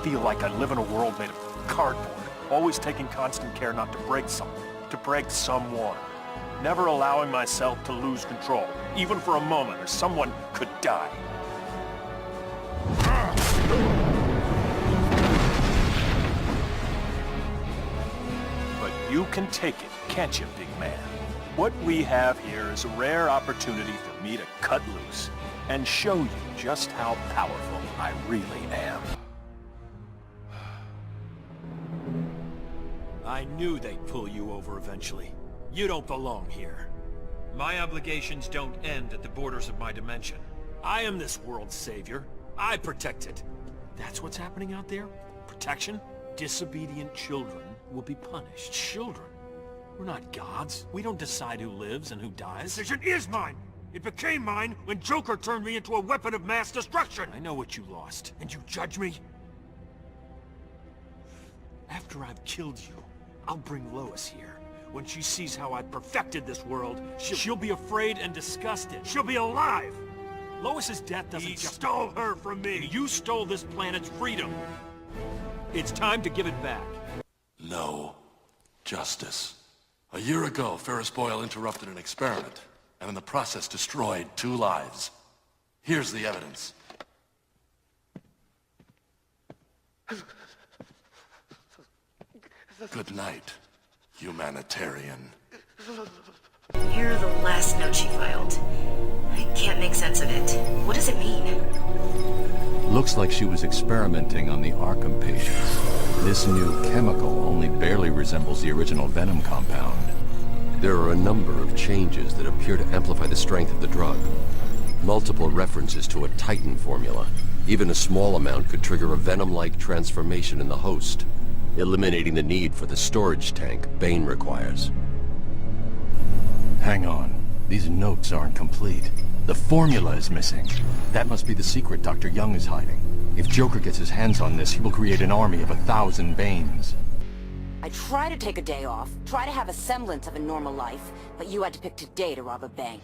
feel like I live in a world made of cardboard, always taking constant care not to break something, to break someone. Never allowing myself to lose control, even for a moment, or someone could die. But you can take it, can't you, big man? What we have here is a rare opportunity for me to cut loose and show you just how powerful I really am. I knew they'd pull you over eventually. You don't belong here. My obligations don't end at the borders of my dimension. I am this world's savior. I protect it. That's what's happening out there? Protection? Disobedient children will be punished. Children? We're not gods. We don't decide who lives and who dies. The decision is mine! It became mine when Joker turned me into a weapon of mass destruction! I know what you lost. And you judge me? After I've killed you, I'll bring Lois here. When she sees how I perfected this world, she'll be afraid and disgusted. She'll be alive! Lois's death doesn't He just... stole her from me! You stole this planet's freedom. It's time to give it back. No. Justice. A year ago, Ferris Boyle interrupted an experiment, and in the process destroyed 2 lives. Here's the evidence. Good night, humanitarian. Here are the last notes she filed. I can't make sense of it. What does it mean? Looks like she was experimenting on the Arkham patients. This new chemical only barely resembles the original Venom compound. There are a number of changes that appear to amplify the strength of the drug. Multiple references to a Titan formula. Even a small amount could trigger a Venom-like transformation in the host, eliminating the need for the storage tank Bane requires. Hang on. These notes aren't complete. The formula is missing. That must be the secret Dr. Young is hiding. If Joker gets his hands on this, he will create an army of 1,000 Banes. I try to take a day off, try to have a semblance of a normal life, but you had to pick today to rob a bank.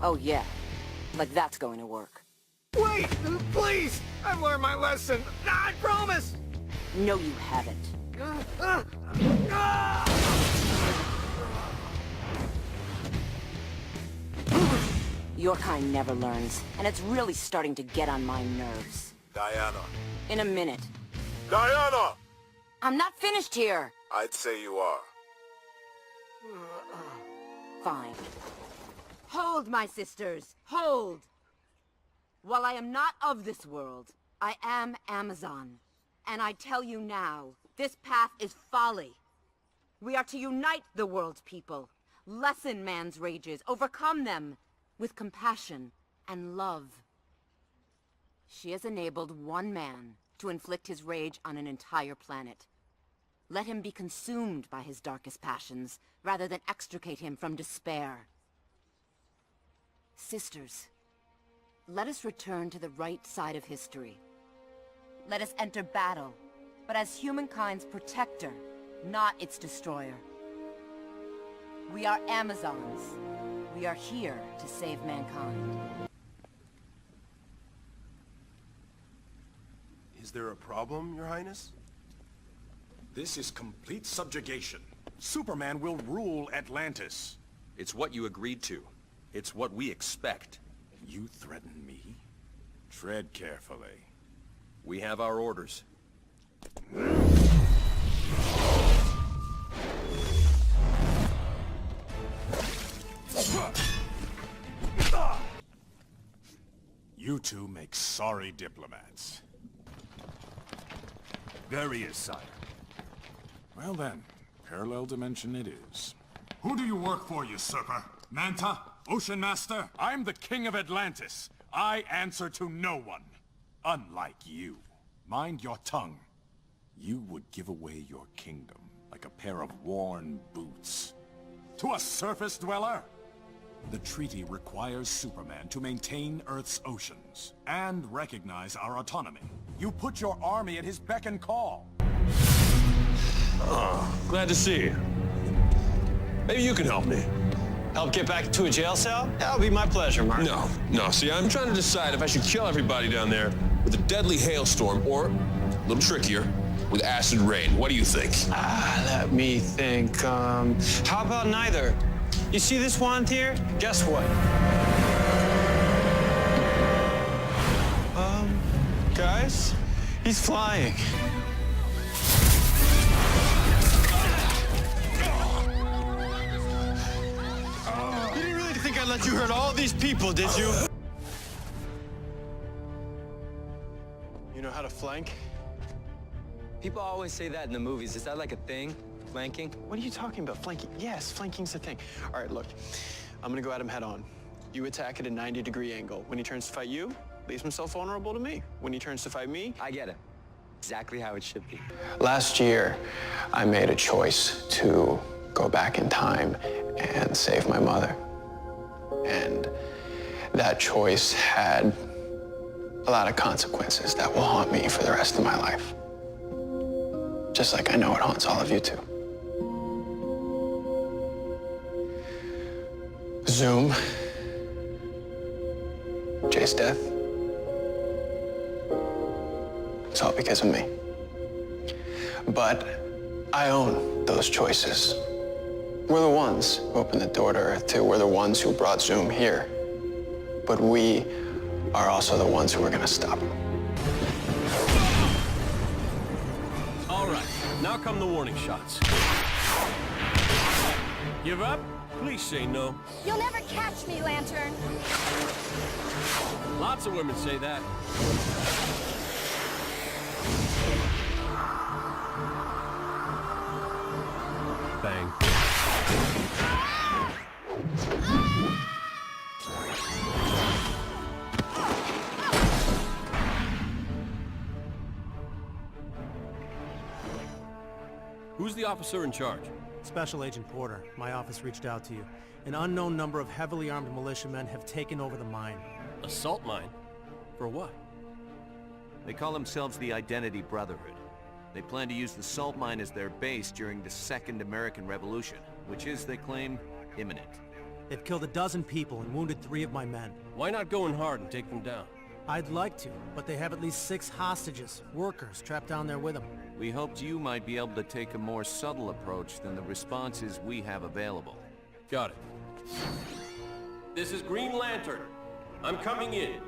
Oh yeah, like that's going to work. Wait! Please! I've learned my lesson! I promise! No, you haven't. Your kind never learns, and it's really starting to get on my nerves. Diana. In a minute. Diana! I'm not finished here! I'd say you are. Fine. Hold, my sisters! Hold! While I am not of this world, I am Amazon. And I tell you now, this path is folly. We are to unite the world's people, lessen man's rages, overcome them with compassion and love. She has enabled one man to inflict his rage on an entire planet. Let him be consumed by his darkest passions, rather than extricate him from despair. Sisters, let us return to the right side of history. Let us enter battle, but as humankind's protector, not its destroyer. We are Amazons. We are here to save mankind. Is there a problem, Your Highness? This is complete subjugation. Superman will rule Atlantis. It's what you agreed to. It's what we expect. You threaten me? Tread carefully. We have our orders. You two make sorry diplomats. There he is, sire. Well then, parallel dimension it is. Who do you work for, usurper? Manta? Ocean Master? I'm the king of Atlantis. I answer to no one. Unlike you. Mind your tongue. You would give away your kingdom like a pair of worn boots. To a surface dweller? The treaty requires Superman to maintain Earth's oceans and recognize our autonomy. You put your army at his beck and call. Oh, glad to see you. Maybe you can help me. Help get back to a jail cell? That'll be my pleasure, Mark. No. See, I'm trying to decide if I should kill everybody down there with a deadly hailstorm or, a little trickier, with acid rain. What do you think? Let me think. How about neither? You see this wand here? Guess what? Guys, he's flying. You didn't really think I'd let you hurt all these people, did you? You know how to flank? People always say that in the movies. Is that like a thing? Flanking? What are you talking about? Flanking? Yes, flanking's a thing. All right, look. I'm gonna go at him head on. You attack at a 90-degree angle. When he turns to fight you, leaves himself vulnerable to me. When he turns to fight me... I get it. Exactly how it should be. Last year, I made a choice to go back in time and save my mother. And that choice had a lot of consequences that will haunt me for the rest of my life. Just like I know it haunts all of you too. Zoom. Jay's death. It's all because of me. But I own those choices. We're the ones who opened the door to Earth 2. We're the ones who brought Zoom here. But we are also the ones who are gonna stop him. All right, now come the warning shots. Give up? Please say no. You'll never catch me, Lantern. Lots of women say that. Bang. Who's the officer in charge? Special Agent Porter. My office reached out to you. An unknown number of heavily armed militiamen have taken over the mine. Assault mine? For what? They call themselves the Identity Brotherhood. They plan to use the salt mine as their base during the Second American Revolution, which is, they claim, imminent. They've killed 12 people and wounded 3 of my men. Why not go in hard and take them down? I'd like to, but they have at least 6 hostages, workers, trapped down there with them. We hoped you might be able to take a more subtle approach than the responses we have available. Got it. This is Green Lantern. I'm coming in.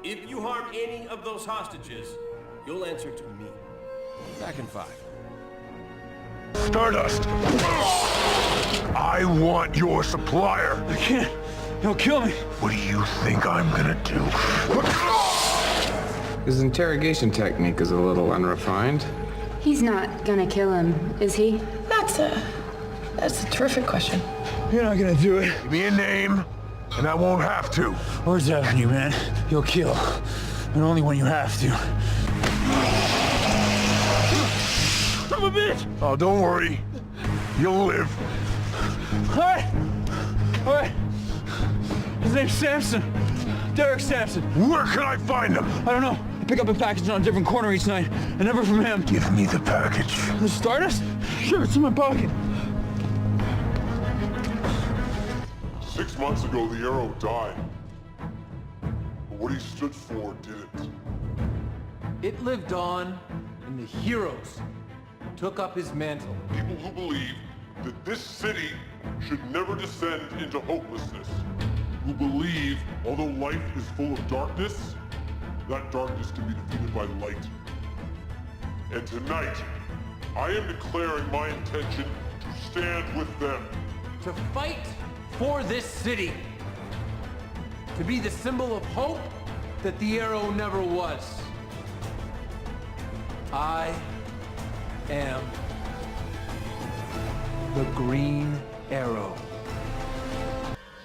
If you harm any of those hostages, you'll answer to me. Back in 5. Stardust! I want your supplier. I can't. He'll kill me. What do you think I'm gonna do? His interrogation technique is a little unrefined. He's not gonna kill him, is he? That's a terrific question. You're not gonna do it. Give me a name, and I won't have to. Words out on you, man. You'll kill. But only when you have to. Son of a bitch! Oh, don't worry. You'll live. All right. His name's Samson. Derek Samson. Where can I find him? I don't know. I pick up a package on a different corner each night. And never from him. Give me the package. The Stardust? Sure, it's in my pocket. 6 months ago, the Arrow died. But what he stood for didn't. It lived on, and the heroes took up his mantle. People who believe that this city should never descend into hopelessness. Who believe, although life is full of darkness, that darkness can be defeated by light. And tonight, I am declaring my intention to stand with them. To fight for this city. To be the symbol of hope that the Arrow never was. I am the Green Arrow.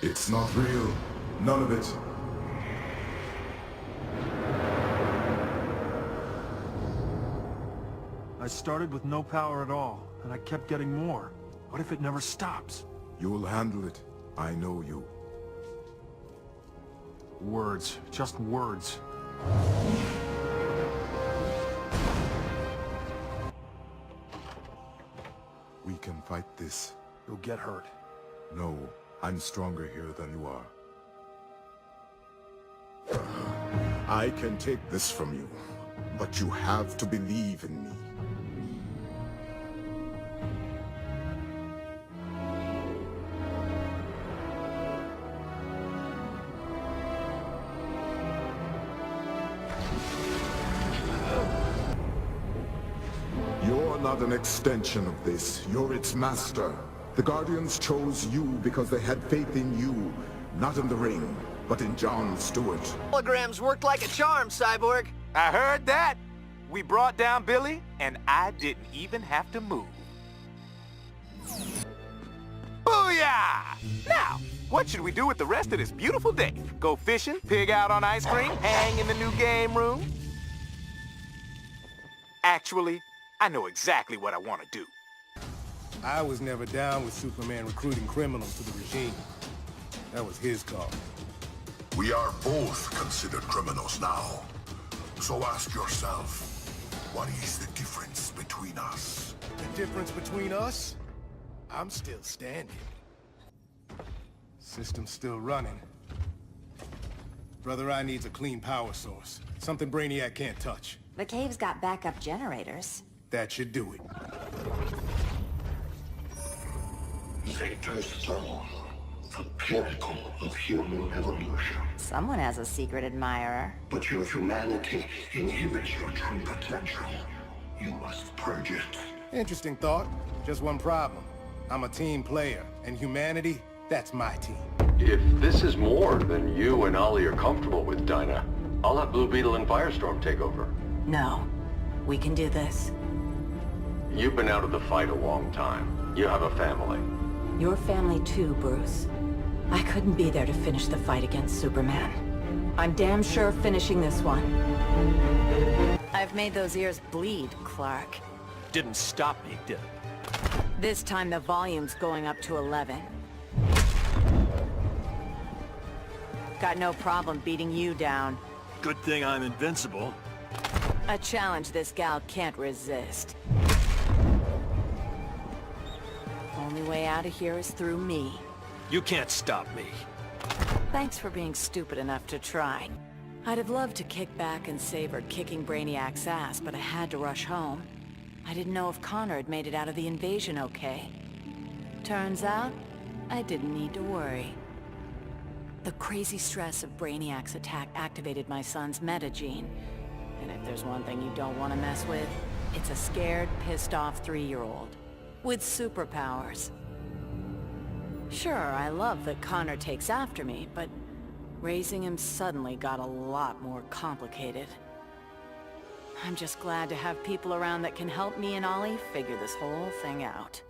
It's not real. None of it. I started with no power at all, and I kept getting more. What if it never stops? You'll handle it. I know you. Words. Just words. We can fight this. You'll get hurt. No, I'm stronger here than you are. I can take this from you, but you have to believe in me. You're not an extension of this. You're its master. The Guardians chose you because they had faith in you, not in the ring, but in John Stewart. Holograms worked like a charm, Cyborg. I heard that. We brought down Billy, and I didn't even have to move. Booyah! Now, what should we do with the rest of this beautiful day? Go fishing, pig out on ice cream, hang in the new game room? Actually, I know exactly what I want to do. I was never down with Superman recruiting criminals to the regime. That was his call. We are both considered criminals now. So ask yourself, what is the difference between us? The difference between us? I'm still standing. System's still running. Brother Eye needs a clean power source. Something Brainiac can't touch. The cave's got backup generators. That should do it. Victor Stone, the pinnacle of human evolution. Someone has a secret admirer. But your humanity inhibits your true potential. You must purge it. Interesting thought. Just one problem. I'm a team player, and humanity, that's my team. If this is more than you and Ollie are comfortable with, Dinah, I'll have Blue Beetle and Firestorm take over. No. We can do this. You've been out of the fight a long time. You have a family. Your family too, Bruce. I couldn't be there to finish the fight against Superman. I'm damn sure finishing this one. I've made those ears bleed, Clark. Didn't stop me, did it? This time the volume's going up to 11. Got no problem beating you down. Good thing I'm invincible. A challenge this gal can't resist. Only way out of here is through me. You can't stop me. Thanks for being stupid enough to try. I'd have loved to kick back and savor kicking Brainiac's ass, but I had to rush home. I didn't know if Connor had made it out of the invasion okay. Turns out, I didn't need to worry. The crazy stress of Brainiac's attack activated my son's metagene. And if there's one thing you don't want to mess with, it's a scared, pissed-off 3-year-old. With superpowers. Sure, I love that Connor takes after me, but raising him suddenly got a lot more complicated. I'm just glad to have people around that can help me and Ollie figure this whole thing out.